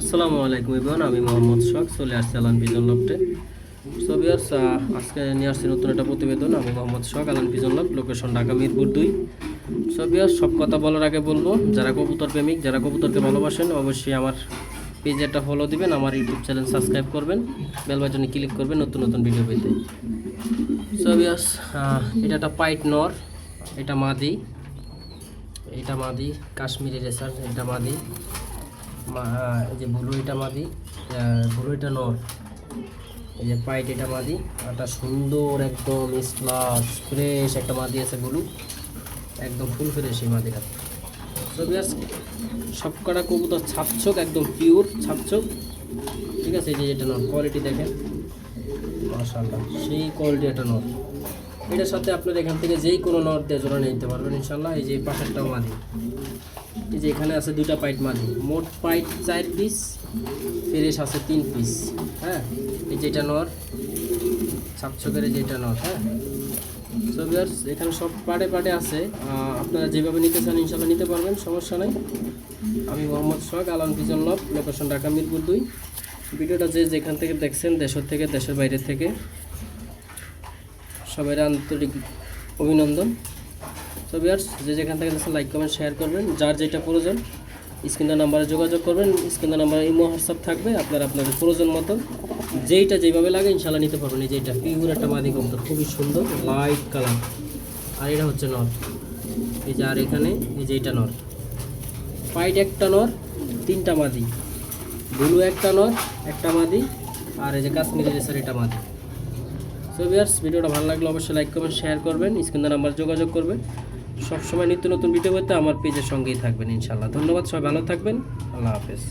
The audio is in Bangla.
আসসালামু আলাইকুম এভরিওয়ান, আমি মোহাম্মদ শখ চলে আসছি আলান ভিজন লফটে। সো ভিউয়ার্স, আজকে নিয়ে আসছি নতুন একটা প্রতিবেদন। আমি Mohammad Shakh, Alan Vision Loft, location Dhaka Mirpur 2। So viewers, সব কথা বলার আগে বলবো, যারা কবুতর প্রেমিক, যারা কবুতরকে ভালোবাসেন, অবশ্যই আমার পেজে একটা ফলো দিবেন, আমার ইউটিউব চ্যানেল সাবস্ক্রাইব করবেন, বেল বাটনে ক্লিক করবেন নতুন নতুন ভিডিও পেতে। সো ভিউয়ার্স, এটা একটা পাইট নর, এটা মাদি, এটা মাদি কাশ্মীরি রেসার, এটা মাদি। এই যে ব্লু, এটা মাদি, ব্লু এটা নর। এই যে পাইট, এটা মাদি। একটা সুন্দর একদম স্প্লাস ফ্রেশ একটা মাদি আছে ব্লু, একদম ফুল ফ্রেশ এই মাদিটা। তো ভিউয়ার্স, সব কটা কবুতর ছাপচোক, একদম পিওর ছাপচোক, ঠিক আছে। এই যে এটা নর, কোয়ালিটি দেখেন মাশাআল্লাহ, সেই কোয়ালিটি একটা নর। এটার সাথে আপনার এখান থেকে যেই কোনো নর দিয়ে জোড়া নিতে পারবেন ইনশাল্লাহ। এই যে পাশেরটাও মাদি, এই যে এখানে আছে দুইটা পাইট মাদি, মোট পাইট 4 পিস, ফ্রেশ আছে 3 পিস। হ্যাঁ, এই যেটা নর ছাপছকের, যেটা নর। হ্যাঁ, সো ভিউয়ার্স, এখানে সব পাড়ে পাড়ে আছে, আপনারা যেভাবে নিতে চান ইনশাল্লাহ নিতে পারবেন, সমস্যা নাই। আমি Mohammad Shakh, Alan Vision Loft, location Dhaka Mirpur 2। ভিডিওটা যে যেখান থেকে দেখছেন, দেশের থেকে দেশের বাইরে থেকে, সবাই আন্তরিক অভিনন্দন। সো ভিউয়ার্স, যে যেখান থেকে দেখছেন লাইক কমেন্ট শেয়ার করবেন। যার যেটা প্রয়োজন স্ক্রিনের নাম্বারে যোগাযোগ করবেন, স্ক্রিনের নাম্বারে ইমো হোয়াটসঅ্যাপ থাকবে, আপনারা আপনাদের প্রয়োজন মতো যেইটা যেভাবে লাগে ইনশাল্লাহ নিতে পারবেন। এই যে এটা পিওর একটা মাদি কবুতর, খুবই সুন্দর লাইট কালার। আর এটা হচ্ছে নর, এই যে। আর এখানে এই যে এটা নর, পাইট একটা নর, 3টা মাদি, ব্লু একটা নর, একটা মাদি, আর এই যে কাশ্মীরি রেসার, এটা মাদি। সো ভিউয়ার্স, ভিডিওটা ভালো লাগলে অবশ্যই লাইক কমেন্ট শেয়ার করবেন, স্ক্রিনের নাম্বার যোগাযোগ করবেন। সবসময় নিত্য নতুন ভিডিও পেতে আমার পেজের সঙ্গেই থাকবেন ইনশাল্লাহ। ধন্যবাদ, সবাই ভালো থাকবেন, আল্লাহ হাফেজ।